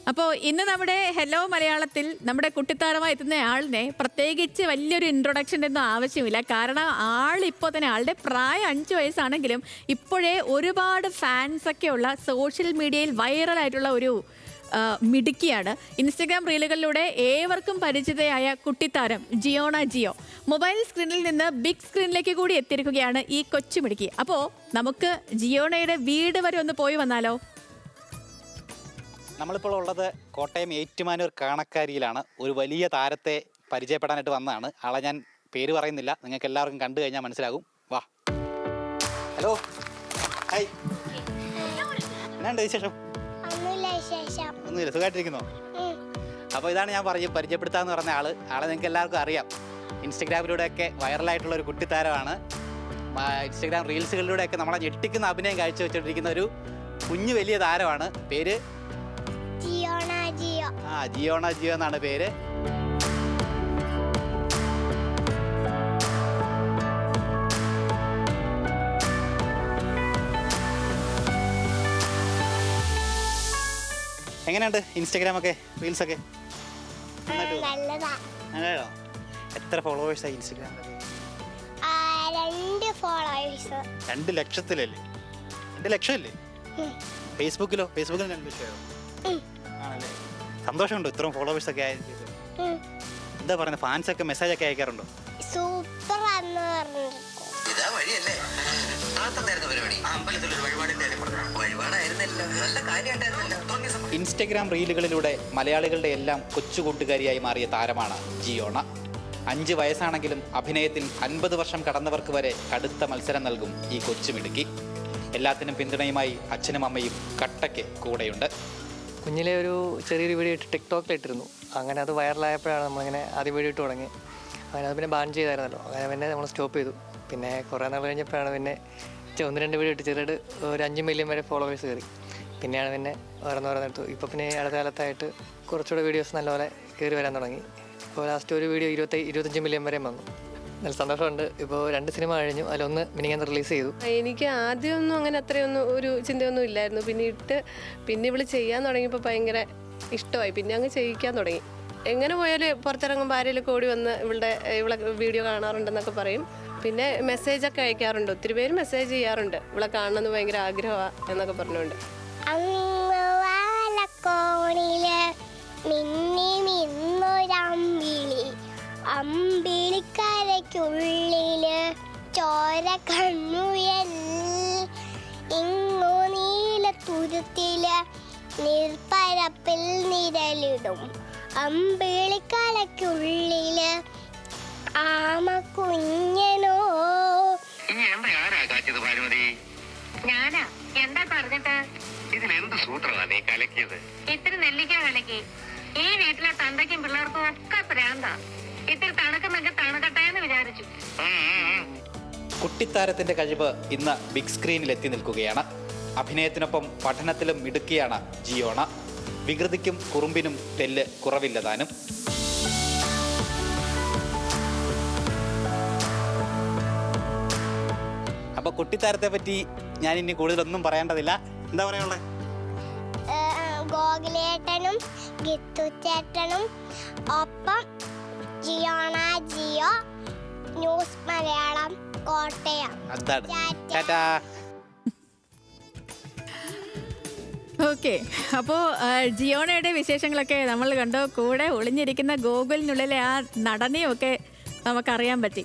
അപ്പോൾ ഇന്ന് നമ്മുടെ ഹെലോ മലയാളത്തിൽ നമ്മുടെ കുട്ടിത്താരമായി എത്തുന്ന ആളിനെ പ്രത്യേകിച്ച് വലിയൊരു ഇൻട്രൊഡക്ഷൻ്റെ ഒന്നും ആവശ്യമില്ല. കാരണം ആളിപ്പോൾ തന്നെ ആളുടെ പ്രായം 5 വയസ്സാണെങ്കിലും ഇപ്പോഴേ ഒരുപാട് ഫാൻസൊക്കെ ഉള്ള സോഷ്യൽ മീഡിയയിൽ വൈറലായിട്ടുള്ള ഒരു മിടുക്കിയാണ്. ഇൻസ്റ്റഗ്രാം റീലുകളിലൂടെ ഏവർക്കും പരിചിതയായ കുട്ടിത്താരം ജിയോണ ജിയോ മൊബൈൽ സ്ക്രീനിൽ നിന്ന് ബിഗ് സ്ക്രീനിലേക്ക് കൂടി എത്തിയിരിക്കുകയാണ് ഈ കൊച്ചു മിടുക്കി. അപ്പോൾ നമുക്ക് ജിയോണയുടെ വീട് വരെ ഒന്ന് പോയി വന്നാലോ? നമ്മളിപ്പോൾ ഉള്ളത് കോട്ടയം ഏറ്റുമാനൂർ കാണക്കാരിയിലാണ്. ഒരു വലിയ താരത്തെ പരിചയപ്പെടാനായിട്ട് വന്നതാണ്. ആളെ ഞാൻ പേര് പറയുന്നില്ല, നിങ്ങൾക്ക് എല്ലാവർക്കും കണ്ടു കഴിഞ്ഞാൽ മനസ്സിലാകും. വാ. ഹലോ, ഹായ്, എന്നാണ്ട് വിശേഷം? ഒന്നുമില്ല, സുഖമായിട്ടിരിക്കുന്നോ? അപ്പോൾ ഇതാണ് ഞാൻ പരിചയപ്പെടുത്താമെന്ന് പറഞ്ഞ ആളെ നിങ്ങൾക്ക് എല്ലാവർക്കും അറിയാം. ഇൻസ്റ്റഗ്രാമിലൂടെയൊക്കെ വൈറലായിട്ടുള്ള ഒരു കുട്ടിത്താരമാണ്. ഇൻസ്റ്റഗ്രാം റീൽസുകളിലൂടെയൊക്കെ നമ്മളെ ഞെട്ടിക്കുന്ന അഭിനയം കാഴ്ചവെച്ചുകൊണ്ടിരിക്കുന്ന ഒരു കുഞ്ഞു വലിയ താരമാണ്. പേര് ജിയോണ ജിയോ എന്നാണ് പേര്. എങ്ങനെയുണ്ട് ഇൻസ്റ്റഗ്രാമൊക്കെ, റീൽസൊക്കെ? നല്ലതാണോ? എത്ര ഫോളോവേഴ്സായി ഇൻസ്റ്റഗ്രാമിൽ? 2 ലക്ഷത്തിലല്ലേ? 2 ലക്ഷമല്ലേ? ഫേസ്ബുക്കിലോ? ഫേസ്ബുക്കിൽ 2 ലക്ഷമായോ? ആണല്ലേ? സന്തോഷമുണ്ടോ ഇത്രയും ഫോളോവേഴ്സ് ഒക്കെ ആയത്? എന്താ പറയുന്നത്, ഫാൻസ് ഒക്കെ മെസ്സേജ് ഒക്കെ അയക്കാറുണ്ടോ? ഇൻസ്റ്റഗ്രാം റീലുകളിലൂടെ മലയാളികളുടെ എല്ലാം കൊച്ചുകൂട്ടുകാരിയായി മാറിയ താരമാണ് ജിയോണ. 5 വയസ്സാണെങ്കിലും അഭിനയത്തിൽ 50 വർഷം കടന്നവർക്ക് വരെ കടുത്ത മത്സരം നൽകും ഈ കൊച്ചുമിടുക്കി. എല്ലാത്തിനും പിന്തുണയുമായി അച്ഛനും അമ്മയും കട്ടയ്ക്ക് കൂടെയുണ്ട്. കുഞ്ഞിലെ ഒരു ചെറിയൊരു വീഡിയോ ഇട്ട് ടിക്ടോക്കിലിട്ടിരുന്നു. അങ്ങനെ അത് വൈറലായപ്പോഴാണ് നമ്മളിങ്ങനെ ആദ്യം വീഡിയോ ഇട്ട് തുടങ്ങി. അങ്ങനെ അത് പിന്നെ ബാൻ ചെയ്തായിരുന്നല്ലോ. അങ്ങനെ പിന്നെ നമ്മൾ സ്റ്റോപ്പ് ചെയ്തു. പിന്നെ കുറേ നാൾ കഴിഞ്ഞപ്പോഴാണ് പിന്നെ 1-2 വീഡിയോ ഇട്ട് ചെറുതായിട്ട് ഒരു 5 മില്യൺ വരെ ഫോളോവേഴ്സ് കയറി. പിന്നെയാണ് പിന്നെ ഓരോന്നെടുത്തു. ഇപ്പോൾ പിന്നെ അടുത്ത കാലത്തായിട്ട് കുറച്ചുകൂടെ വീഡിയോസ് നല്ലപോലെ കയറി വരാൻ തുടങ്ങി. ഇപ്പോൾ ലാസ്റ്റ് ഒരു വീഡിയോ 25 മില്യൺ വരെ വന്നു. നല്ല സന്തോഷമുണ്ട്. ഇപ്പോൾ 2 സിനിമ കഴിഞ്ഞു, അതിലൊന്ന് മിനിങ്ങാന്ന് റിലീസ് ചെയ്തു. എനിക്ക് ആദ്യമൊന്നും അങ്ങനെ അത്രയൊന്നും ഒരു ചിന്തയൊന്നും ഇല്ലായിരുന്നു. പിന്നെ ഇവള് ചെയ്യാൻ തുടങ്ങിയപ്പോൾ ഭയങ്കര ഇഷ്ടമായി. പിന്നെ അങ്ങ് ചെയ്യിക്കാൻ തുടങ്ങി. എങ്ങനെ പോയാലും പുറത്തിറങ്ങുമ്പോൾ ആരെങ്കിലും ഓടി വന്ന് ഇവളെ വീഡിയോ കാണാറുണ്ടെന്നൊക്കെ പറയും. പിന്നെ മെസ്സേജൊക്കെ അയക്കാറുണ്ട്. ഒത്തിരി പേര് മെസ്സേജ് ചെയ്യാറുണ്ട്, ഇവളെ കാണണമെന്ന് ഭയങ്കര ആഗ്രഹമാണ് എന്നൊക്കെ പറഞ്ഞുകൊണ്ട്. അമ്പിളിക്കരയ്ക്കുള്ളില് ചോര കണ്ണുയൽ ഇങ്ങു നീല തുരുത്തില് നീർപ്പരപ്പിൽ നിഴലിടും. അമ്പിളിക്കരയ്ക്കുള്ളില് ആമ കുഞ്ഞനോ. ഞാനാ? എന്താ പറഞ്ഞിട്ട്? ഇതിലെന്ത് സൂത്രമാണ് നീ കലക്കിയത്? ഇത്തിരി നെല്ലിക്ക കലക്കി. ഈ വീട്ടിലെ തന്തയ്ക്കും പിള്ളേർക്കും ഒക്കെ പ്രാന്താ. ഇത്തിരി തണുക്കുന്നൊക്കെ തണുക്കട്ടെ എന്ന് വിചാരിച്ചു. കുട്ടിത്താരത്തിന്റെ കഴിവ് ഇന്ന് ബിഗ് സ്ക്രീനിൽ എത്തി നിൽക്കുകയാണ്. അഭിനയത്തിനൊപ്പം പഠനത്തിലും മിടുക്കിയാണ് ജിയോണ. വികൃതിക്കും കുറുമ്പിനും തെല്ല് കുറവില്ല താനും. അപ്പൊ കുട്ടിത്താരത്തെ പറ്റി ഞാൻ ഇനി കൂടുതലൊന്നും പറയേണ്ടതില്ല. എന്താ പറയാനുള്ളത്? ഗോകുലേട്ടനും ഗിത്തുചേട്ടനും ഒപ്പം ജിയോണ ജിയോ, ന്യൂസ് മലയാളം, കോട്ടയം. അതാണ്. ടാറ്റാ. ഓക്കെ, അപ്പോൾ ജിയോണയുടെ വിശേഷങ്ങളൊക്കെ നമ്മൾ കണ്ടു. കൂടെ ഒളിഞ്ഞിരിക്കുന്ന ഗോകുലിനുള്ളിലെ ആ നടനെയൊക്കെ നമുക്കറിയാൻ പറ്റി.